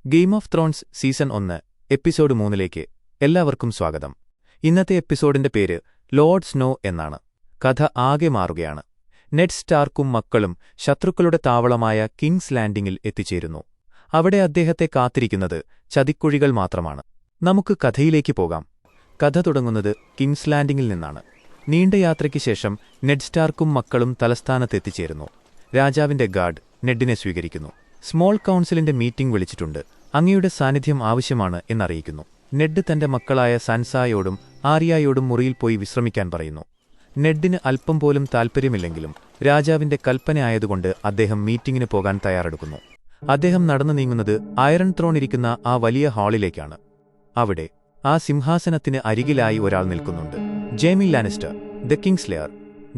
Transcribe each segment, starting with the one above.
Game of thrones season 1 episode 3ലേക്ക് എല്ലാവർക്കും സ്വാഗതം. ഇന്നത്തെ എപ്പിസോഡിന്റെ പേര് ലോർഡ് സ്നോ എന്നാണ്. കഥ ആകെ മാറുകയാണ്. നെഡ് സ്റ്റാർക്കും മക്കളും ശത്രുക്കളുടെ താവളമായ കിങ്സ് ലാൻഡിംഗിൽ എത്തിച്ചേരുന്നു. അവിടെ അദ്ദേഹത്തെ കാത്തിരിക്കുന്നത് ചതിക്കുഴികൾ മാത്രമാണ്. നമുക്ക് കഥയിലേക്ക് പോകാം. കഥ തുടങ്ങുന്നത് കിങ്സ് ലാൻഡിംഗിൽ നിന്നാണ്. നീണ്ട യാത്രയ്ക്ക് ശേഷം നെഡ് സ്റ്റാർക്കും മക്കളും തലസ്ഥാനത്തെത്തിച്ചേരുന്നു. രാജാവിന്റെ ഗാർഡ് നെഡിനെ സ്വീകരിക്കുന്നു. സ്മോൾ കൗൺസിലിന്റെ മീറ്റിംഗ് വിളിച്ചിട്ടുണ്ട്, അങ്ങയുടെ സാന്നിധ്യം ആവശ്യമാണ് എന്നറിയിക്കുന്നു. നെഡ് തന്റെ മക്കളായ സാൻസായോടും ആര്യായോടും മുറിയിൽ പോയി വിശ്രമിക്കാൻ പറയുന്നു. നെഡിന് അല്പം പോലും താൽപ്പര്യമില്ലെങ്കിലും രാജാവിന്റെ കൽപ്പനയായതുകൊണ്ട് അദ്ദേഹം മീറ്റിംഗിന് പോകാൻ തയ്യാറെടുക്കുന്നു. അദ്ദേഹം നടന്നു നീങ്ങുന്നത് അയറൺ ത്രോൺ ഇരിക്കുന്ന ആ വലിയ ഹാളിലേക്കാണ്. അവിടെ ആ സിംഹാസനത്തിന് അരികിലായി ഒരാൾ നിൽക്കുന്നുണ്ട്. Jaime Lannister, the Kingslayer.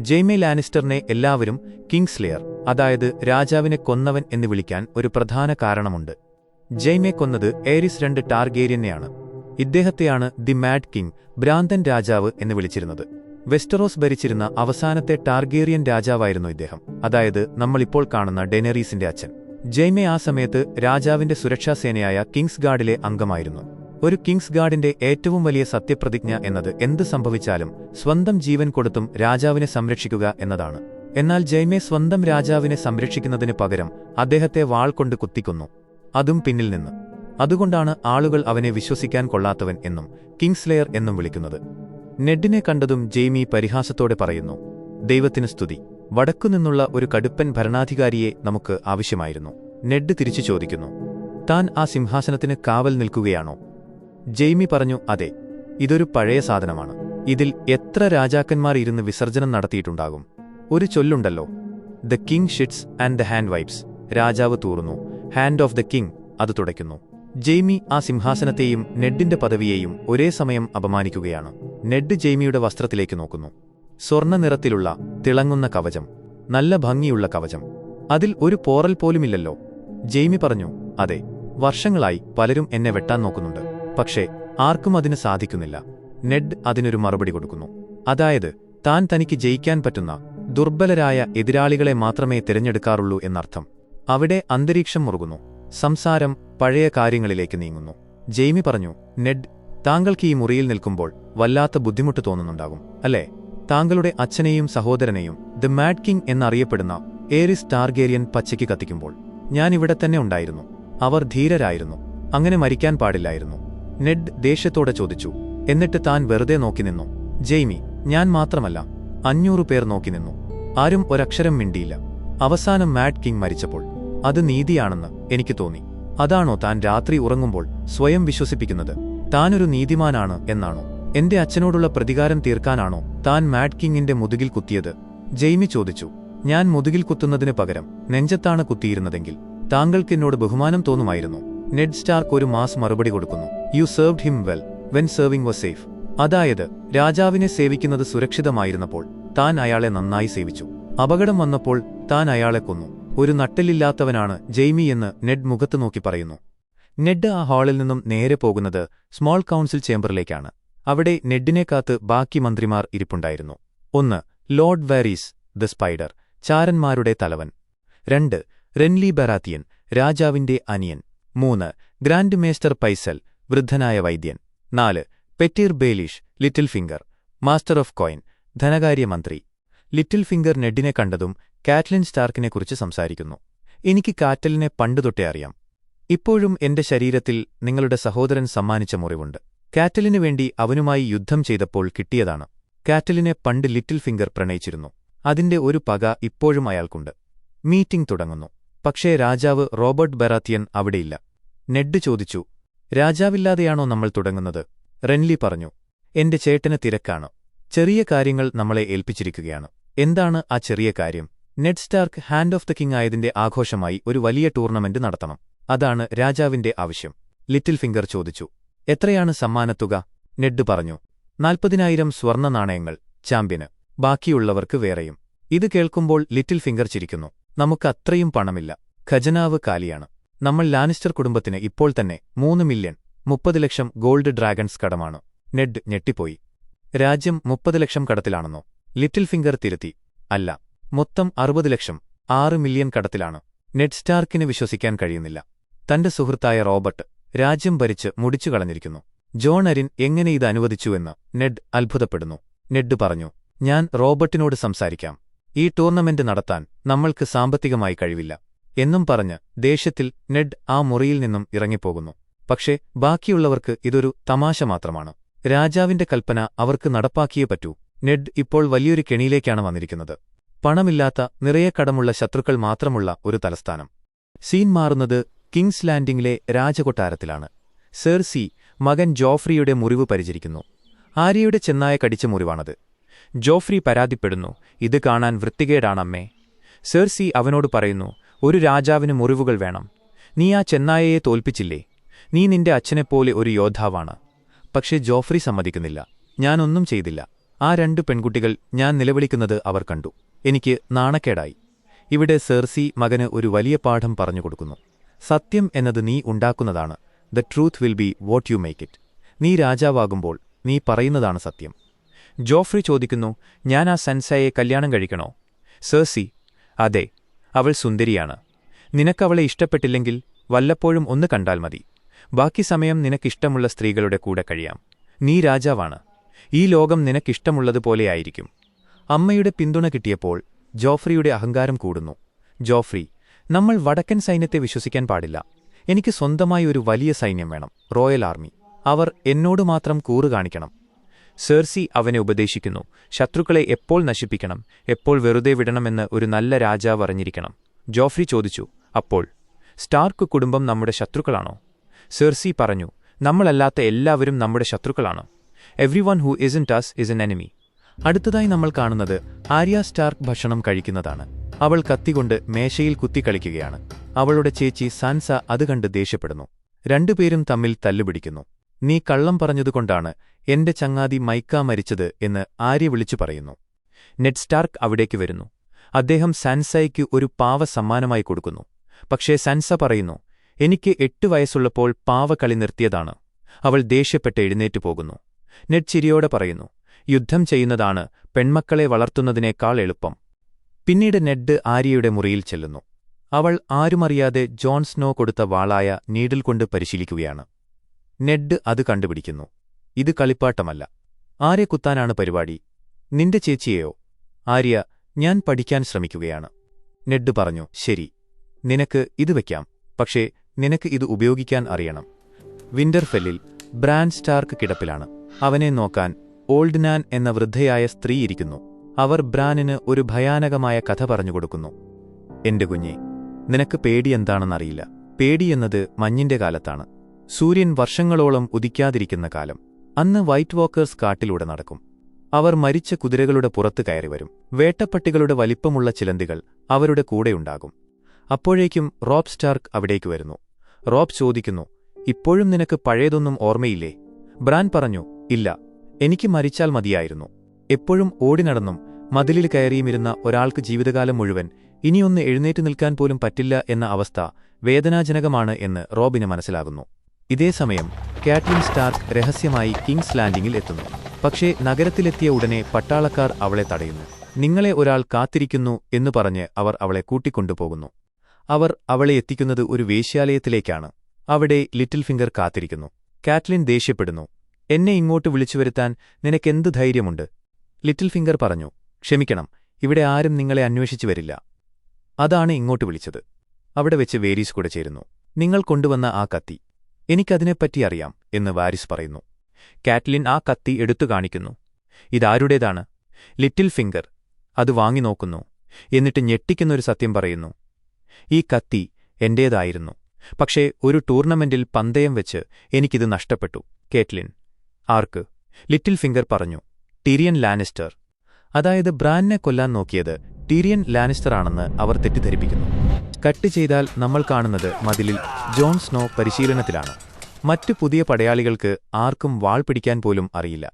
Jaime ലാനിസ്റ്ററിനെ എല്ലാവരും കിങ്സ്ലെയർ, അതായത് രാജാവിനെ കൊന്നവൻ എന്ന് വിളിക്കാൻ ഒരു പ്രധാന കാരണമുണ്ട്. ജെയ്മെ കൊന്നത് ഏരിസ് 2 ടാർഗേരിയനെയാണ്. ഇദ്ദേഹത്തെയാണ് ദി മാഡ് കിങ്, ഭ്രാന്തൻ രാജാവ് എന്ന് വിളിച്ചിരുന്നത്. വെസ്റ്ററോസ് ഭരിച്ചിരുന്ന അവസാനത്തെ ടാർഗേറിയൻ രാജാവായിരുന്നു ഇദ്ദേഹം, അതായത് നമ്മളിപ്പോൾ കാണുന്ന ഡെനറീസിന്റെ അച്ഛൻ. ജെയ്മെ ആ സമയത്ത് രാജാവിന്റെ സുരക്ഷാസേനയായ കിങ്സ് ഗാർഡിലെ അംഗമായിരുന്നു. ഒരു കിങ്സ് ഗാർഡിന്റെ ഏറ്റവും വലിയ സത്യപ്രതിജ്ഞ എന്നത് എന്ത് സംഭവിച്ചാലും സ്വന്തം ജീവൻ കൊടുത്തും രാജാവിനെ സംരക്ഷിക്കുക എന്നതാണ്. എന്നാൽ ജെയ്മെ സ്വന്തം രാജാവിനെ സംരക്ഷിക്കുന്നതിന് പകരം അദ്ദേഹത്തെ വാൾ കൊണ്ട് കുത്തിക്കൊന്നു, അതും പിന്നിൽ നിന്ന്. അതുകൊണ്ടാണ് ആളുകൾ അവനെ വിശ്വസിക്കാൻ കൊള്ളാത്തവൻ എന്നും കിങ്സ്ലെയർ എന്നും വിളിക്കുന്നത്. നെഡിനെ കണ്ടതും ജെയ്മി പരിഹാസത്തോടെ പറയുന്നു, ദൈവത്തിന് സ്തുതി, വടക്കുനിന്നുള്ള ഒരു കടുപ്പൻ ഭരണാധികാരിയെ നമുക്ക് ആവശ്യമായിരുന്നു. നെഡ് തിരിച്ചു ചോദിക്കുന്നു, താൻ ആ സിംഹാസനത്തിന് കാവൽ നിൽക്കുകയാണോ? ജെയ്മി പറഞ്ഞു, അതെ, ഇതൊരു പഴയ സാധനമാണ്. ഇതിൽ എത്ര രാജാക്കന്മാർ ഇരുന്ന് വിസർജനം നടത്തിയിട്ടുണ്ടാകും. ഒരു ചൊല്ലുണ്ടല്ലോ, the king shits and the hand wipes. രാജാവ് തൂറുന്നു, ഹാൻഡ് ഓഫ് ദ കിങ് അത് തുടയ്ക്കുന്നു. ജെയ്മി ആ സിംഹാസനത്തെയും നെഡിന്റെ പദവിയെയും ഒരേ സമയം അപമാനിക്കുകയാണ്. നെഡ് ജെയ്മിയുടെ വസ്ത്രത്തിലേക്ക് നോക്കുന്നു. സ്വർണ്ണ നിറത്തിലുള്ള തിളങ്ങുന്ന കവചം, നല്ല ഭംഗിയുള്ള കവചം. അതിൽ ഒരു പോറൽ പോലുമില്ലല്ലോ. ജെയ്മി പറഞ്ഞു, അതെ, വർഷങ്ങളായി പലരും എന്നെ വെട്ടാൻ നോക്കുന്നുണ്ട്, പക്ഷേ ആർക്കും അതിന് സാധിക്കുന്നില്ല. നെഡ് അതിനൊരു മറുപടി കൊടുക്കുന്നു, അതായത് താൻ തനിക്ക് ജയിക്കാൻ പറ്റുന്ന ദുർബലരായ എതിരാളികളെ മാത്രമേ തിരഞ്ഞെടുക്കാറുള്ളൂ എന്നർത്ഥം. അവിടെ അന്തരീക്ഷം മുറുകുന്നു. സംസാരം പഴയ കാര്യങ്ങളിലേക്ക് നീങ്ങുന്നു. ജെയ്മി പറഞ്ഞു, നെഡ്, താങ്കൾക്ക് ഈ മുറിയിൽ നിൽക്കുമ്പോൾ വല്ലാത്ത ബുദ്ധിമുട്ട് തോന്നുന്നുണ്ടാകും അല്ലേ? താങ്കളുടെ അച്ഛനെയും സഹോദരനെയും ദ മാഡ് കിങ് എന്നറിയപ്പെടുന്ന ഏരിസ് ടാർഗേരിയൻ പച്ചയ്ക്ക് കത്തിക്കുമ്പോൾ ഞാനിവിടെ തന്നെ ഉണ്ടായിരുന്നു. അവർ ധീരരായിരുന്നു, അങ്ങനെ മരിക്കാൻ പാടില്ലായിരുന്നു. നെഡ് ദേഷ്യത്തോടെ ചോദിച്ചു, എന്നിട്ട് താൻ വെറുതെ നോക്കി നിന്നു? ജെയ്മി, ഞാൻ മാത്രമല്ല, 500 പേർ നോക്കി നിന്നു. ആരും ഒരക്ഷരം മിണ്ടിയില്ല. അവസാനം മാഡ് കിങ് മരിച്ചപ്പോൾ അത് നീതിയാണെന്ന് എനിക്ക് തോന്നി. അതാണോ താൻ രാത്രി ഉറങ്ങുമ്പോൾ സ്വയം വിശ്വസിപ്പിക്കുന്നത്? താനൊരു നീതിമാനാണ് എന്നാണോ? എന്റെ അച്ഛനോടുള്ള പ്രതികാരം തീർക്കാനാണോ താൻ മാഡ് കിങ്ങിന്റെ മുതുകിൽ കുത്തിയത്? ജെയ്മി ചോദിച്ചു. ഞാൻ മുതുകിൽ കുത്തുന്നതിന് പകരം നെഞ്ചത്താണ് കുത്തിയിരുന്നതെങ്കിൽ താങ്കൾക്ക് എന്നോട് ബഹുമാനം തോന്നുമായിരുന്നു. നെഡ് സ്റ്റാർക്ക് ഒരു മാസ് മറുപടി കൊടുക്കുന്നു, you served him well when serving was safe. അതായത് രാജാവിനെ സേവിക്കുന്നത് സുരക്ഷിതമായിരുന്നപ്പോൾ താൻ അയാളെ നന്നായി സേവിച്ചു. അപകടം വന്നപ്പോൾ താൻ അയാളെ കൊന്നു. ഒരു നട്ടെല്ലില്ലാത്തവനാണ് ജെയ്മി എന്ന് നെഡ് മുഖത്ത് നോക്കി പറയുന്നു. നെഡ് ആ ഹാളിൽ നിന്നും നേരെ പോകുന്നത് സ്മോൾ കൗൺസിൽ ചേംബറിലേക്കാണ്. അവിടെ നെഡിനെ കാത്ത് ബാക്കി മന്ത്രിമാർ ഇരിപ്പുണ്ടായിരുന്നു. 1. ലോർഡ് വാരീസ് ദ സ്പൈഡർ, ചാരന്മാരുടെ തലവൻ. 2. റെൻലി ബറാത്തിയൻ, രാജാവിന്റെ അനിയൻ. 3. ഗ്രാൻഡ് മേസ്റ്റർ പൈസൽ, വൃദ്ധനായ വൈദ്യൻ. 4. Petyr Baelish, Littlefinger, master of coin, ധനകാര്യമന്ത്രി. ലിറ്റിൽ ഫിംഗർ നെഡിനെ കണ്ടതും കാറ്റ്ലിൻ സ്റ്റാർക്കിനെക്കുറിച്ച് സംസാരിക്കുന്നു. എനിക്ക് കാറ്റലിനെ പണ്ടുതൊട്ടേ അറിയാം. ഇപ്പോഴും എന്റെ ശരീരത്തിൽ നിങ്ങളുടെ സഹോദരൻ സമ്മാനിച്ച മുറിവുണ്ട്. കാറ്റലിനു വേണ്ടി അവനുമായി യുദ്ധം ചെയ്തപ്പോൾ കിട്ടിയതാണ്. കാറ്റലിനെ പണ്ട് ലിറ്റിൽ ഫിംഗർ പ്രണയിച്ചിരുന്നു. അതിന്റെ ഒരു പക ഇപ്പോഴും അയാൾക്കുണ്ട്. മീറ്റിംഗ് തുടങ്ങുന്നു. പക്ഷേ രാജാവ് റോബർട്ട് ബറാത്തിയൻ അവിടെയില്ല. നെഡ് ചോദിച്ചു, രാജാവില്ലാതെയാണോ നമ്മൾ തുടങ്ങുന്നത്? റെൻലി പറഞ്ഞു, എന്റെ ചേട്ടന് തിരക്കാണ്. ചെറിയ കാര്യങ്ങൾ നമ്മളെ ഏൽപ്പിച്ചിരിക്കുകയാണ്. എന്താണ് ആ ചെറിയ കാര്യം? Ned Stark hand of the king ആയതിന്റെ ആഘോഷമായി ഒരു വലിയ ടൂർണമെന്റ് നടത്തണം. അതാണ് രാജാവിന്റെ ആവശ്യം. ലിറ്റിൽ ഫിംഗർ ചോദിച്ചു, എത്രയാണ് സമ്മാനത്തുക? നെഡ് പറഞ്ഞു, 40,000 സ്വർണ്ണ നാണയങ്ങൾ ചാമ്പ്യന്, ബാക്കിയുള്ളവർക്ക് വേറെയും. ഇത് കേൾക്കുമ്പോൾ ലിറ്റിൽ ഫിംഗർ ചിരിക്കുന്നു. നമുക്ക് അത്രയും പണമില്ല, ഖജനാവ് കാലിയാണ്. നമ്മൾ ലാനിസ്റ്റർ കുടുംബത്തിന് ഇപ്പോൾ തന്നെ 3 മില്യൺ 30 ലക്ഷം ഗോൾഡ് ഡ്രാഗൺസ് കടമാണ്. നെഡ് ഞെട്ടിപ്പോയി. രാജ്യം 30 ലക്ഷം കടത്തിലാണെന്നോ? ലിറ്റിൽ ഫിംഗർ തിരുത്തി, അല്ല, മൊത്തം 60 ലക്ഷം, 6 മില്യൺ കടത്തിലാണ്. നെഡ് സ്റ്റാർക്കിന് വിശ്വസിക്കാൻ കഴിയുന്നില്ല. തന്റെ സുഹൃത്തായ റോബർട്ട് രാജ്യം ഭരിച്ച് മുടിച്ചു കളഞ്ഞിരിക്കുന്നു. ജോൺ അരിൻ എങ്ങനെ ഇത് അനുവദിച്ചുവെന്ന് നെഡ് അത്ഭുതപ്പെടുന്നു. നെഡ് പറഞ്ഞു, ഞാൻ റോബർട്ടിനോട് സംസാരിക്കാം. ഈ ടൂർണമെന്റ് നടത്താൻ നമ്മൾക്ക് സാമ്പത്തികമായി കഴിവില്ല എന്നും പറഞ്ഞ് ദേഷ്യത്തിൽ നെഡ് ആ മുറിയിൽ നിന്നും ഇറങ്ങിപ്പോകുന്നു. പക്ഷേ ബാക്കിയുള്ളവർക്ക് ഇതൊരു തമാശ മാത്രമാണ്. രാജാവിന്റെ കൽപ്പന അവർക്ക് നടപ്പാക്കിയേ പറ്റൂ. നെഡ് ഇപ്പോൾ വലിയൊരു കെണിയിലേക്കാണ് വന്നിരിക്കുന്നത്. പണമില്ലാത്ത, നിറയെ കടമുള്ള ശത്രുക്കൾ മാത്രമുള്ള ഒരു തലസ്ഥാനം. സീൻ മാറുന്നത് കിങ്സ് ലാൻഡിംഗിലെ രാജകൊട്ടാരത്തിലാണ്. സെർസി മകൻ ജോഫ്രിയുടെ മുറിവ് പരിചരിക്കുന്നു. ആര്യയുടെ ചെന്നായ കടിച്ച മുറിവാണത്. ജോഫ്രി പരാതിപ്പെടുന്നു, ഇത് കാണാൻ വൃത്തികേടാണമ്മേ. സെർസി അവനോട് പറയുന്നു, ഒരു രാജാവിന് മുറിവുകൾ വേണം. നീ ആ ചെന്നായയെ തോൽപ്പിച്ചില്ലേ? നീ നിന്റെ അച്ഛനെപ്പോലെ ഒരു യോദ്ധാവാണ്. പക്ഷേ ജോഫ്രി സമ്മതിക്കുന്നില്ല. ഞാനൊന്നും ചെയ്തില്ല. ആ 2 പെൺകുട്ടികൾ ഞാൻ നിലവിളിക്കുന്നത് അവർ കണ്ടു. എനിക്ക് നാണക്കേടായി. ഇവിടെ സെർസി മകന് ഒരു വലിയ പാഠം പറഞ്ഞുകൊടുക്കുന്നു. സത്യം എന്നത് നീ ഉണ്ടാക്കുന്നതാണ്. The truth will be what you make it. നീ രാജാവാകുമ്പോൾ നീ പറയുന്നതാണ് സത്യം. ജോഫ്രി ചോദിക്കുന്നു, ഞാൻ ആ സൻസയെ കല്യാണം കഴിക്കണോ? സെർസി, അതെ, അവൾ സുന്ദരിയാണ്. നിനക്കവളെ ഇഷ്ടപ്പെട്ടില്ലെങ്കിൽ വല്ലപ്പോഴും ഒന്ന് കണ്ടാൽ മതി. ബാക്കി സമയം നിനക്കിഷ്ടമുള്ള സ്ത്രീകളുടെ കൂടെ കഴിയാം. നീ രാജാവാണ്. ഈ ലോകം നിനക്കിഷ്ടമുള്ളതുപോലെയായിരിക്കും. അമ്മയുടെ പിന്തുണ കിട്ടിയപ്പോൾ ജോഫ്രിയുടെ അഹങ്കാരം കൂടുന്നു. ജോഫ്രി, നമ്മൾ വടക്കൻ സൈന്യത്തെ വിശ്വസിക്കാൻ പാടില്ല. എനിക്ക് സ്വന്തമായി ഒരു വലിയ സൈന്യം വേണം, റോയൽ ആർമി. അവർ എന്നോട് മാത്രം കൂറ് കാണിക്കണം. സെർസി അവനെ ഉപദേശിക്കുന്നു, ശത്രുക്കളെ എപ്പോൾ നശിപ്പിക്കണം, എപ്പോൾ വെറുതെ വിടണമെന്ന് ഒരു നല്ല രാജാവ് അറിഞ്ഞിരിക്കണം. ജോഫ്രി ചോദിച്ചു, അപ്പോൾ സ്റ്റാർക്ക് കുടുംബം നമ്മുടെ ശത്രുക്കളാണോ? സെർസി പറഞ്ഞു, നമ്മളല്ലാത്ത എല്ലാവരും നമ്മുടെ ശത്രുക്കളാണ്. Everyone who isn't us is an enemy. അടുത്തതായി നമ്മൾ കാണുന്നത് ആര്യ സ്റ്റാർക്ക് ഭക്ഷണം കഴിക്കുന്നതാണ്. അവൾ കത്തികൊണ്ട് മേശയിൽ കുത്തിക്കളിക്കുകയാണ്. അവളുടെ ചേച്ചി സാൻസ അത് കണ്ട് ദേഷ്യപ്പെടുന്നു. 2 പേരും തമ്മിൽ തല്ലുപിടിക്കുന്നു. നീ കള്ളം പറഞ്ഞതുകൊണ്ടാണ് എന്റെ ചങ്ങാതി മൈക്ക മരിച്ചത് എന്ന് ആര്യ വിളിച്ചു പറയുന്നു. നെഡ് സ്റ്റാർക്ക് അവിടേക്ക് വരുന്നു. അദ്ദേഹം സാൻസയ്ക്ക് ഒരു പാവ സമ്മാനമായി കൊടുക്കുന്നു. പക്ഷേ സാൻസ പറയുന്നു, എനിക്ക് 8 വയസ്സുള്ളപ്പോൾ പാവ കളി നിർത്തിയതാണ്. അവൾ ദേഷ്യപ്പെട്ട് എഴുന്നേറ്റു പോകുന്നു. നെഡ് ചിരിയോടെ പറയുന്നു, യുദ്ധം ചെയ്യുന്നതാണ് പെൺമക്കളെ വളർത്തുന്നതിനേക്കാൾ എളുപ്പം. പിന്നീട് നെഡ് ആര്യയുടെ മുറിയിൽ ചെല്ലുന്നു. അവൾ ആരുമറിയാതെ ജോൺ സ്നോ കൊടുത്ത വാളായ നീഡിൽ കൊണ്ട് പരിശീലിക്കുകയാണ്. നെഡ് അത് കണ്ടുപിടിക്കുന്നു. ഇത് കളിപ്പാട്ടമല്ല. ആരെ കുത്താനാണ് പരിപാടി? നിന്റെ ചേച്ചിയെയോ? ആര്യ, ഞാൻ പഠിക്കാൻ ശ്രമിക്കുകയാണ്. നെഡ് പറഞ്ഞു, ശരി, നിനക്ക് ഇത് വയ്ക്കാം. പക്ഷേ നിനക്ക് ഇത് ഉപയോഗിക്കാൻ അറിയണം. വിന്റർഫെല്ലിൽ ബ്രാൻ സ്റ്റാർക്ക് കിടപ്പിലാണ്. അവനെ നോക്കാൻ ഓൾഡ് നാൻ എന്ന വൃദ്ധയായ സ്ത്രീ ഇരിക്കുന്നു. അവർ ബ്രാനിന് ഒരു ഭയാനകമായ കഥ പറഞ്ഞുകൊടുക്കുന്നു. എന്റെ കുഞ്ഞെ, നിനക്ക് പേടിയെന്താണെന്നറിയില്ല. പേടിയെന്നത് മഞ്ഞിന്റെ കാലത്താണ്. സൂര്യൻ വർഷങ്ങളോളം ഉദിക്കാതിരിക്കുന്ന കാലം. അന്ന് വൈറ്റ് വാക്കേഴ്സ് കാട്ടിലൂടെ നടക്കും. അവർ മരിച്ച കുതിരകളുടെ പുറത്ത് കയറിവരും. വേട്ടപ്പട്ടികളുടെ വലിപ്പമുള്ള ചിലന്തികൾ അവരുടെ കൂടെയുണ്ടാകും. അപ്പോഴേക്കും റോബ് സ്റ്റാർക്ക് അവിടേക്ക് വരുന്നു. റോബ് ചോദിക്കുന്നു, ഇപ്പോഴും നിനക്ക് പഴയതൊന്നും ഓർമ്മയില്ലേ? ബ്രാൻ പറഞ്ഞു, ഇല്ല, എനിക്ക് മരിച്ചാൽ മതിയായിരുന്നു. എപ്പോഴും ഓടിനടന്നും മതിലിൽ കയറിയുമിരുന്ന ഒരാൾക്ക് ജീവിതകാലം മുഴുവൻ ഇനിയൊന്ന് എഴുന്നേറ്റ് നിൽക്കാൻ പോലും പറ്റില്ല എന്ന അവസ്ഥ വേദനാജനകമാണ് എന്ന് റോബിന് മനസ്സിലാകുന്നു. ഇതേസമയം കാറ്റ്ലിൻ സ്റ്റാർക്ക് രഹസ്യമായി കിങ്സ് ലാൻഡിംഗിൽ എത്തുന്നു. പക്ഷേ നഗരത്തിലെത്തിയ ഉടനെ പട്ടാളക്കാർ അവളെ തടയുന്നു. നിങ്ങളെ ഒരാൾ കാത്തിരിക്കുന്നു എന്നു പറഞ്ഞ് അവർ അവളെ കൂട്ടിക്കൊണ്ടുപോകുന്നു. അവർ അവളെ എത്തിക്കുന്നത് ഒരു വേശ്യാലയത്തിലേക്കാണ്. അവിടെ ലിറ്റിൽ ഫിംഗർ കാത്തിരിക്കുന്നു. കാറ്റ്ലിൻ ദേഷ്യപ്പെടുന്നു. എന്നെ ഇങ്ങോട്ട് വിളിച്ചുവരുത്താൻ നിനക്കെന്ത് ധൈര്യമുണ്ട്? ലിറ്റിൽ ഫിംഗർ പറഞ്ഞു, ക്ഷമിക്കണം, ഇവിടെ ആരും നിങ്ങളെ അന്വേഷിച്ചു വരില്ല. അതാണ് ഇങ്ങോട്ട് വിളിച്ചത്. അവിടെ വെച്ച് വേരീസ് കൂടെ ചേരുന്നു. നിങ്ങൾ കൊണ്ടുവന്ന ആ കത്തി, എനിക്കതിനെപ്പറ്റി അറിയാം എന്ന് വാരിസ് പറയുന്നു. കാറ്റ്ലിൻ ആ കത്തി എടുത്തു കാണിക്കുന്നു. ഇതാരുടേതാണ്? ലിറ്റിൽ ഫിംഗർ അത് വാങ്ങി നോക്കുന്നു. എന്നിട്ട് ഞെട്ടിക്കുന്നൊരു സത്യം പറയുന്നു. ഈ കത്തി എന്റേതായിരുന്നു. പക്ഷേ ഒരു ടൂർണമെന്റിൽ പന്തയം വെച്ച് എനിക്കിത് നഷ്ടപ്പെട്ടു. കേറ്റ്ലിൻ, ആർക്ക്? ലിറ്റിൽ ഫിംഗർ പറഞ്ഞു, ടിരിയൻ ലാനിസ്റ്റർ. അതായത് ബ്രാനിനെ കൊല്ലാൻ നോക്കിയത് ടിരിയൻ ലാനിസ്റ്റർ ആണെന്ന് അവർ തെറ്റിദ്ധരിപ്പിക്കുന്നു. കട്ട് ചെയ്താൽ നമ്മൾ കാണുന്നത് മതിലിൽ ജോൺ സ്നോ പരിശീലനത്തിലാണ്. മറ്റു പുതിയ പടയാളികൾക്ക് ആർക്കും വാൾ പിടിക്കാൻ പോലും അറിയില്ല.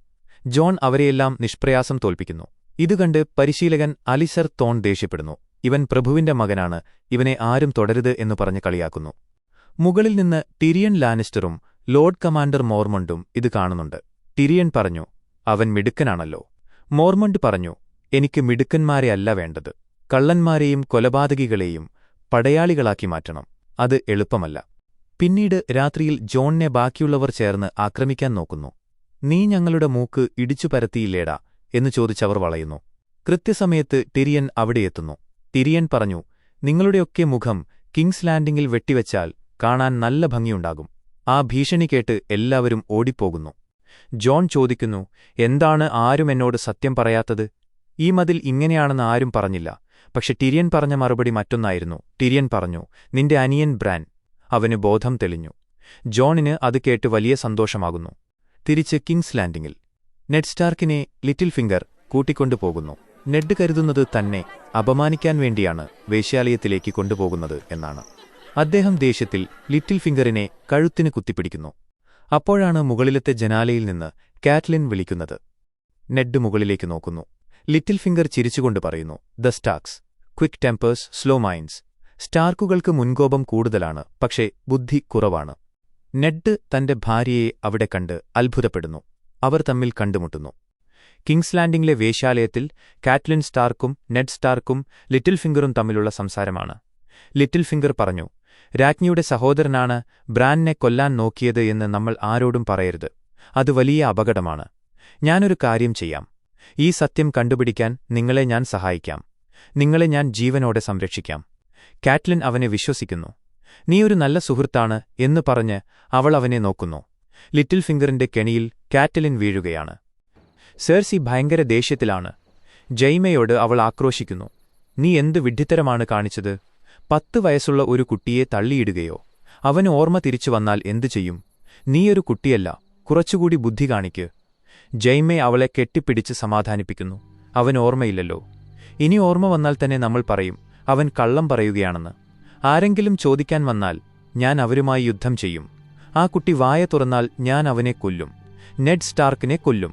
ജോൺ അവരെയെല്ലാം നിഷ്പ്രയാസം തോൽപ്പിക്കുന്നു. ഇതുകണ്ട് പരിശീലകൻ അലിസർ തോൺ ദേഷ്യപ്പെടുന്നു. ഇവൻ പ്രഭുവിന്റെ മകനാണ്, ഇവനെ ആരും തുടരുത് എന്നു പറഞ്ഞ് കളിയാക്കുന്നു. മുകളിൽ നിന്ന് ടിരിയൻ ലാനിസ്റ്ററും ലോർഡ് കമാൻഡർ മോർമണ്ടും ഇത് കാണുന്നുണ്ട്. ടിരിയൻ പറഞ്ഞു, അവൻ മിടുക്കനാണല്ലോ. മോർമണ്ട് പറഞ്ഞു, എനിക്ക് മിടുക്കന്മാരെയല്ല വേണ്ടത്, കള്ളന്മാരെയും കൊലപാതകികളെയും പടയാളികളാക്കി മാറ്റണം. അത് എളുപ്പമല്ല. പിന്നീട് രാത്രിയിൽ ജോണിനെ ബാക്കിയുള്ളവർ ചേർന്ന് ആക്രമിക്കാൻ നോക്കുന്നു. നീ ഞങ്ങളുടെ മൂക്ക് ഇടിച്ചു പരത്തിയില്ലേടാ എന്ന് ചോദിച്ചവർ വളയുന്നു. കൃത്യസമയത്ത് ടിരിയൻ അവിടെയെത്തുന്നു. ടിരിയൻ പറഞ്ഞു, നിങ്ങളുടെയൊക്കെ മുഖം കിങ്സ് ലാൻഡിംഗിൽ വെട്ടിവെച്ചാൽ കാണാൻ നല്ല ഭംഗിയുണ്ടാകും. ആ ഭീഷണി കേട്ട് എല്ലാവരും ഓടിപ്പോകുന്നു. ജോൺ ചോദിക്കുന്നു, എന്താണ് ആരും എന്നോട് സത്യം പറയാത്തത്? ഈ മതിൽ ഇങ്ങനെയാണെന്ന് ആരും പറഞ്ഞില്ല. പക്ഷെ ടിരിയൻ പറഞ്ഞ മറുപടി മറ്റൊന്നായിരുന്നു. ടിരിയൻ പറഞ്ഞു, നിന്റെ അനിയൻ ബ്രാൻ. അവന് ബോധം തെളിഞ്ഞു. ജോണിന് അത് കേട്ട് വലിയ സന്തോഷമാകുന്നു. തിരിച്ച് കിങ്സ് ലാൻഡിംഗിൽ നെഡ് സ്റ്റാർക്കിനെ ലിറ്റിൽ ഫിംഗർ കൂട്ടിക്കൊണ്ടുപോകുന്നു. നെഡ് കരുതുന്നത് തന്നെ അപമാനിക്കാൻ വേണ്ടിയാണ് വേശ്യാലയത്തിലേക്ക് കൊണ്ടുപോകുന്നത് എന്നാണ്. അദ്ദേഹം ദേഷ്യത്തിൽ ലിറ്റിൽ ഫിംഗറിനെ കഴുത്തിന് കുത്തിപ്പിടിക്കുന്നു. അപ്പോഴാണ് മുകളിലത്തെ ജനാലയിൽ നിന്ന് കാറ്റ്ലിൻ വിളിക്കുന്നത്. നെഡ് മുകളിലേക്ക് നോക്കുന്നു. ലിറ്റിൽ ഫിംഗർ ചിരിച്ചുകൊണ്ട് പറയുന്നു, the Starks, quick tempers, slow minds. സ്റ്റാർക്കുകൾക്ക് മുൻകോപം കൂടുതലാണ്, പക്ഷേ ബുദ്ധി കുറവാണ്. നെഡ് തന്റെ ഭാര്യയെ അവിടെ കണ്ട് അത്ഭുതപ്പെടുന്നു. അവർ തമ്മിൽ കണ്ടുമുട്ടുന്നു. കിങ്സ് ലാൻഡിംഗിലെ വേശ്യാലയത്തിൽ കാറ്റ്ലിൻ സ്റ്റാർക്കും നെഡ് സ്റ്റാർക്കും ലിറ്റിൽ ഫിംഗറും തമ്മിലുള്ള സംസാരമാണ്. ലിറ്റിൽ ഫിംഗർ പറഞ്ഞു, രാജ്ഞിയുടെ സഹോദരനാണ് ബ്രാനിനെ കൊല്ലാൻ നോക്കിയത് എന്ന് നമ്മൾ ആരോടും പറയരുത്. അത് വലിയ അപകടമാണ്. ഞാനൊരു കാര്യം ചെയ്യാം. ഈ സത്യം കണ്ടുപിടിക്കാൻ നിങ്ങളെ ഞാൻ സഹായിക്കാം. നിങ്ങളെ ഞാൻ ജീവനോടെ സംരക്ഷിക്കാം. കാറ്റ്ലിൻ അവനെ വിശ്വസിക്കുന്നു. നീ ഒരു നല്ല സുഹൃത്താണ് എന്ന് പറഞ്ഞ് അവൾ അവനെ നോക്കുന്നു. ലിറ്റിൽ ഫിംഗറിന്റെ കെണിയിൽ കാറ്റ്ലിൻ വീഴുകയാണ്. സെർസി ഭയങ്കര ദേഷ്യത്തിലാണ്. ജൈമയോട് അവൾ ആക്രോശിക്കുന്നു, നീ എന്ത് വിഡ്ഢിത്തരമാണ് കാണിച്ചത്? 10 വയസ്സുള്ള ഒരു കുട്ടിയെ തള്ളിയിടുകയോ? അവന് ഓർമ്മ തിരിച്ചു വന്നാൽ എന്തു ചെയ്യും? നീയൊരു കുട്ടിയല്ല, കുറച്ചുകൂടി ബുദ്ധി കാണിക്ക്. ജൈമെ അവളെ കെട്ടിപ്പിടിച്ച് സമാധാനിപ്പിക്കുന്നു. അവൻ ഓർമ്മയില്ലല്ലോ. ഇനി ഓർമ്മ വന്നാൽ തന്നെ നമ്മൾ പറയും അവൻ കള്ളം പറയുകയാണെന്ന്. ആരെങ്കിലും ചോദിക്കാൻ വന്നാൽ ഞാൻ അവരുമായി യുദ്ധം ചെയ്യും. ആ കുട്ടി വായ തുറന്നാൽ ഞാൻ അവനെ കൊല്ലും. നെഡ് സ്റ്റാർക്കിനെ കൊല്ലും.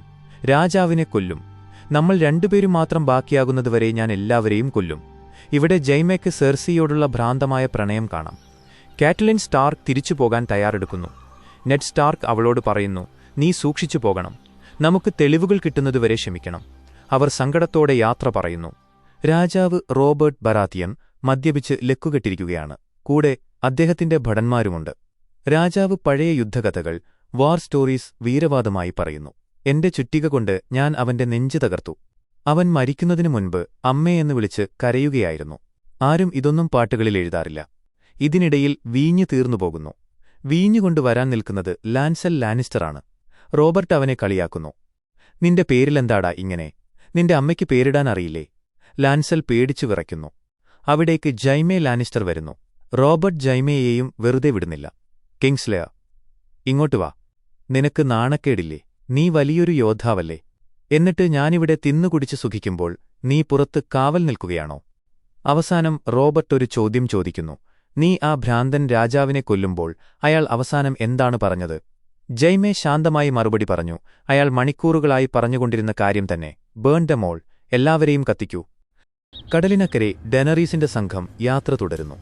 രാജാവിനെ കൊല്ലും. നമ്മൾ രണ്ടുപേരും മാത്രം ബാക്കിയാകുന്നതുവരെ ഞാൻ എല്ലാവരെയും കൊല്ലും. ഇവിടെ ജൈമയ്ക്ക് സെർസിയോടുള്ള ഭ്രാന്തമായ പ്രണയം കാണാം. കാറ്റ്ലിൻ സ്റ്റാർക്ക് തിരിച്ചുപോകാൻ തയ്യാറെടുക്കുന്നു. നെഡ് സ്റ്റാർക്ക് അവളോട് പറയുന്നു, നീ സൂക്ഷിച്ചു പോകണം. നമുക്ക് തെളിവുകൾ കിട്ടുന്നതുവരെ ക്ഷമിക്കണം. അവർ സങ്കടത്തോടെ യാത്ര പറയുന്നു. രാജാവ് റോബർട്ട് ബറാത്തിയൻ മദ്യപിച്ച് ലക്കുകെട്ടിരിക്കുകയാണ്. കൂടെ അദ്ദേഹത്തിന്റെ ഭടന്മാരുമുണ്ട്. രാജാവ് പഴയ യുദ്ധകഥകൾ, വാർ സ്റ്റോറീസ് വീരവാദമായി പറയുന്നു. എന്റെ ചുറ്റിക കൊണ്ട് ഞാൻ അവന്റെ നെഞ്ചു തകർത്തു. അവൻ മരിക്കുന്നതിനു മുൻപ് അമ്മയെന്ന് വിളിച്ച് കരയുകയായിരുന്നു. ആരും ഇതൊന്നും പാട്ടുകളിൽ എഴുതാറില്ല. ഇതിനിടയിൽ വീഞ്ഞു തീർന്നുപോകുന്നു. വീഞ്ഞുകൊണ്ട് വരാൻ നിൽക്കുന്നത് ലാൻസൽ ലാനിസ്റ്ററാണ്. റോബർട്ട് അവനെ കളിയാക്കുന്നു. നിന്റെ പേരിലെന്താടാ ഇങ്ങനെ? നിന്റെ അമ്മയ്ക്ക് പേരിടാൻ അറിയില്ലേ? ലാൻസൽ പേടിച്ചു വിറയ്ക്കുന്നു. അവിടേക്ക് ജൈമെ ലാനിസ്റ്റർ വരുന്നു. റോബർട്ട് ജൈമയെയും വെറുതെ വിടുന്നില്ല. കിങ്സ്ലെയർ, ഇങ്ങോട്ട് വാ. നിനക്ക് നാണക്കേടില്ലേ? നീ വലിയൊരു യോദ്ധാവല്ലേ? എന്നിട്ട് ഞാനിവിടെ തിന്നുകുടിച്ച് സുഖിക്കുമ്പോൾ നീ പുറത്ത് കാവൽ നിൽക്കുകയാണോ? അവസാനം റോബർട്ട് ഒരു ചോദ്യം ചോദിക്കുന്നു. നീ ആ ഭ്രാന്തൻ രാജാവിനെ കൊല്ലുമ്പോൾ അയാൾ അവസാനം എന്താണ് പറഞ്ഞത്? ജൈമെ ശാന്തമായി മറുപടി പറഞ്ഞു. അയാൾ മണിക്കൂറുകളായി പറഞ്ഞുകൊണ്ടിരുന്ന കാര്യം തന്നെ. ബേൺ ദ മോൾ, എല്ലാവരെയും കത്തിക്കൂ. കടലിനക്കരെ ഡെനറീസിന്റെ സംഘം യാത്ര തുടരുന്നു.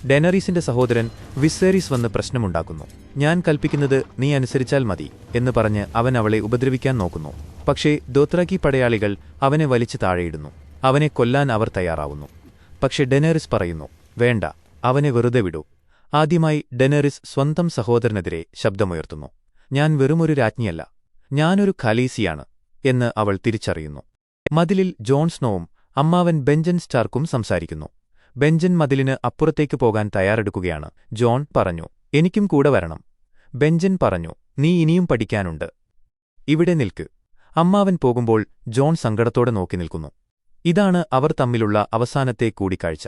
ഡെനറീസിന്റെ സഹോദരൻ വിസേരീസ് വന്ന് പ്രശ്നമുണ്ടാക്കുന്നു. ഞാൻ കൽപ്പിക്കുന്നത് നീ അനുസരിച്ചാൽ മതി എന്ന് പറഞ്ഞ് അവൻ അവളെ ഉപദ്രവിക്കാൻ നോക്കുന്നു. പക്ഷേ ദോത്രാക്കി പടയാളികൾ അവനെ വലിച്ചു താഴെയിടുന്നു. അവനെ കൊല്ലാൻ അവർ തയ്യാറാവുന്നു. പക്ഷെ ഡെനേറിസ് പറയുന്നു, വേണ്ട, അവനെ വെറുതെ വിടൂ. ആദ്യമായി ഡെനേറിസ് സ്വന്തം സഹോദരനെതിരെ ശബ്ദമുയർത്തുന്നു. ഞാൻ വെറുമൊരു രാജ്ഞിയല്ല, ഞാനൊരു ഖലീസിയാണ് എന്ന് അവൾ തിരിച്ചറിയുന്നു. മതിലിൽ ജോൺ സ്നോവും അമ്മാവൻ ബെഞ്ചൻ സ്റ്റാർക്കും സംസാരിക്കുന്നു. ബെഞ്ചൻ മതിലിന് അപ്പുറത്തേക്ക് പോകാൻ തയ്യാറെടുക്കുകയാണ്. ജോൺ പറഞ്ഞു, എനിക്കും കൂടെ വരണം. ബെഞ്ചൻ പറഞ്ഞു, നീ ഇനിയും പഠിക്കാനുണ്ട്. ഇവിടെ നിൽക്ക്. അമ്മാവൻ പോകുമ്പോൾ ജോൺ സങ്കടത്തോടെ നോക്കി നിൽക്കുന്നു. ഇതാണ് അവർ തമ്മിലുള്ള അവസാനത്തെ കൂടിക്കാഴ്ച.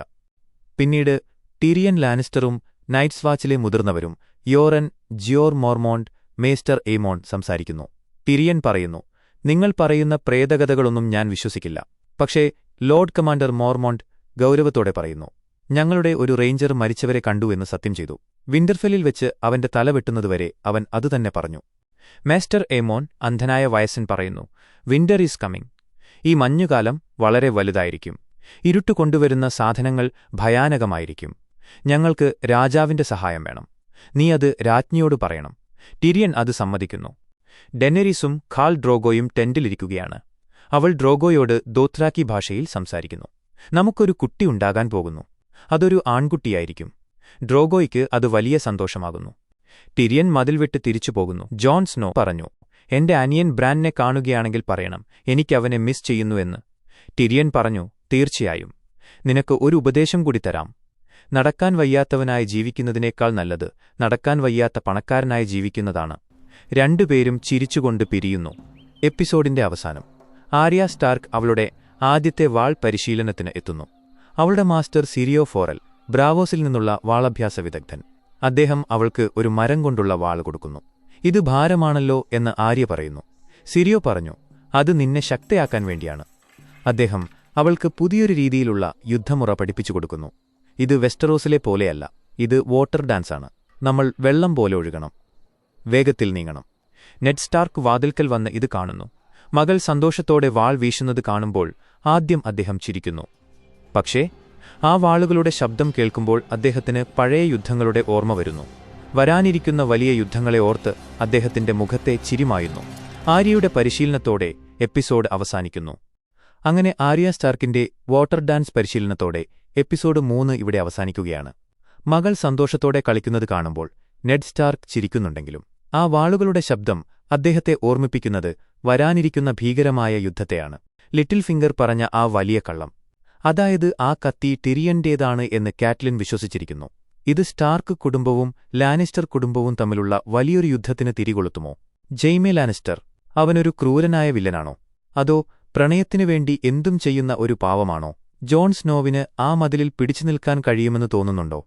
പിന്നീട് ടിരിയൻ ലാനിസ്റ്ററും നൈറ്റ്സ് വാച്ചിലെ മുതിർന്നവരും യോറൻ, ജിയോർ മോർമോണ്ട്, മേസ്റ്റർ എയ്മോൺ സംസാരിക്കുന്നു. ടിരിയൻ പറയുന്നു, നിങ്ങൾ പറയുന്ന പ്രേതകഥകളൊന്നും ഞാൻ വിശ്വസിക്കില്ല. പക്ഷേ ലോർഡ് കമാൻഡർ മോർമോണ്ട് ഗൗരവത്തോടെ പറയുന്നു, ഞങ്ങളുടെ ഒരു റേഞ്ചർ മരിച്ചവരെ കണ്ടു എന്ന് സത്യം ചെയ്തു. വിന്റർഫെല്ലിൽ വെച്ച് അവന്റെ തല വെട്ടുന്നതുവരെ അവൻ അതുതന്നെ പറഞ്ഞു. മാസ്റ്റർ എയ്മോൺ, അന്ധനായ വയസ്സൻ, പറയുന്നു, വിന്റർ ഈസ് കമ്മിങ്. ഈ മഞ്ഞുകാലം വളരെ വലുതായിരിക്കും. ഇരുട്ടു കൊണ്ടുവരുന്ന സാധനങ്ങൾ ഭയാനകമായിരിക്കും. ഞങ്ങൾക്ക് രാജാവിന്റെ സഹായം വേണം. നീ അത് രാജ്ഞിയോട് പറയണം. ടിരിയൻ അത് സമ്മതിക്കുന്നു. ഡെനേരീസും ഖാൽ ഡ്രോഗോയും ടെന്റിലിരിക്കുകയാണ്. അവൾ ഡ്രോഗോയോട് ദോത്രാക്കി ഭാഷയിൽ സംസാരിക്കുന്നു. നമുക്കൊരു കുട്ടി ഉണ്ടാകാൻ പോകുന്നു. അതൊരു ആൺകുട്ടിയായിരിക്കും. ഡ്രോഗോയ്ക്ക് അത് വലിയ സന്തോഷമാകുന്നു. ടിരിയൻ മതിൽ വിട്ട് തിരിച്ചു പോകുന്നു. ജോൺ സ്നോ പറഞ്ഞു, എന്റെ അനിയൻ ബ്രാൻനെ കാണുകയാണെങ്കിൽ പറയണം, എനിക്കവനെ മിസ് ചെയ്യുന്നുവെന്ന്. ടിരിയൻ പറഞ്ഞു, തീർച്ചയായും. നിനക്ക് ഒരു ഉപദേശം കൂടി തരാം. നടക്കാൻ വയ്യാത്തവനായി ജീവിക്കുന്നതിനേക്കാൾ നല്ലത് നടക്കാൻ വയ്യാത്ത പണക്കാരനായി ജീവിക്കുന്നതാണ്. രണ്ടുപേരും ചിരിച്ചുകൊണ്ട് പിരിയുന്നു. എപ്പിസോഡിന്റെ അവസാനം ആര്യ സ്റ്റാർക്ക് അവളുടെ ആദ്യത്തെ വാൾ പരിശീലനത്തിന് എത്തുന്നു. അവളുടെ മാസ്റ്റർ സിരിയോ ഫോറൽ, ബ്രാവോസിൽ നിന്നുള്ള വാളഭ്യാസ വിദഗ്ധൻ. അദ്ദേഹം അവൾക്ക് ഒരു മരം കൊണ്ടുള്ള വാൾ കൊടുക്കുന്നു. ഇത് ഭാരമാണല്ലോ എന്ന് ആര്യ പറയുന്നു. സിരിയോ പറഞ്ഞു, അത് നിന്നെ ശക്തയാക്കാൻ വേണ്ടിയാണ്. അദ്ദേഹം അവൾക്ക് പുതിയൊരു രീതിയിലുള്ള യുദ്ധമുറ പഠിപ്പിച്ചു കൊടുക്കുന്നു. ഇത് വെസ്റ്ററോസിലെ പോലെയല്ല, ഇത് വാട്ടർ ഡാൻസാണ്. നമ്മൾ വെള്ളം പോലെ ഒഴുകണം, വേഗത്തിൽ നീങ്ങണം. നെഡ് സ്റ്റാർക്ക് വാതിൽക്കൽ വന്ന് ഇത് കാണുന്നു. മകൾ സന്തോഷത്തോടെ വാൾ വീശുന്നത് കാണുമ്പോൾ ആദ്യം അദ്ദേഹം ചിരിക്കുന്നു. പക്ഷേ ആ വാളുകളുടെ ശബ്ദം കേൾക്കുമ്പോൾ അദ്ദേഹത്തിന് പഴയ യുദ്ധങ്ങളുടെ ഓർമ്മ വരുന്നു. വരാനിരിക്കുന്ന വലിയ യുദ്ധങ്ങളെ ഓർത്ത് അദ്ദേഹത്തിന്റെ മുഖത്തെ ചിരിമായുന്നു. ആര്യയുടെ പരിശീലനത്തോടെ എപ്പിസോഡ് അവസാനിക്കുന്നു. അങ്ങനെ ആര്യ സ്റ്റാർക്കിന്റെ വാട്ടർ ഡാൻസ് പരിശീലനത്തോടെ എപ്പിസോഡ് 3 ഇവിടെ അവസാനിക്കുകയാണ്. മകൾ സന്തോഷത്തോടെ കളിക്കുന്നത് കാണുമ്പോൾ നെഡ് സ്റ്റാർക്ക് ചിരിക്കുന്നുണ്ടെങ്കിലും ആ വാളുകളുടെ ശബ്ദം അദ്ദേഹത്തെ ഓർമ്മിപ്പിക്കുന്നത് വരാനിരിക്കുന്ന ഭീകരമായ യുദ്ധത്തെയാണ്. ലിറ്റിൽ ഫിംഗർ പറഞ്ഞ ആ വലിയ കള്ളം, അതായത് ആ കത്തി ടിരിയന്റേതാണ് എന്ന് കാറ്റ്ലിൻ വിശ്വസിച്ചിരിക്കുന്നു. ഇത് സ്റ്റാർക്ക് കുടുംബവും ലാനിസ്റ്റർ കുടുംബവും തമ്മിലുള്ള വലിയൊരു യുദ്ധത്തിന് തിരികൊളുത്തുമോ? ജെയ്മെ ലാനിസ്റ്റർ അവനൊരു ക്രൂരനായ വില്ലനാണോ? അതോ പ്രണയത്തിനുവേണ്ടി എന്തും ചെയ്യുന്ന ഒരു പാവമാണോ? ജോൺ സ്നോവിന് ആ മതിലിൽ പിടിച്ചു നിൽക്കാൻ കഴിയുമെന്ന് തോന്നുന്നുണ്ടോ?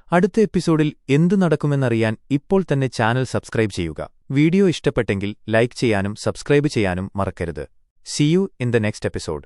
അടുത്ത എപ്പിസോഡിൽ എന്തു നടക്കുമെന്നറിയാൻ ഇപ്പോൾ തന്നെ ചാനൽ സബ്സ്ക്രൈബ് ചെയ്യുക. വീഡിയോ ഇഷ്ടപ്പെട്ടെങ്കിൽ ലൈക്ക് ചെയ്യാനും സബ്സ്ക്രൈബ് ചെയ്യാനും മറക്കരുത്. See you in the next episode.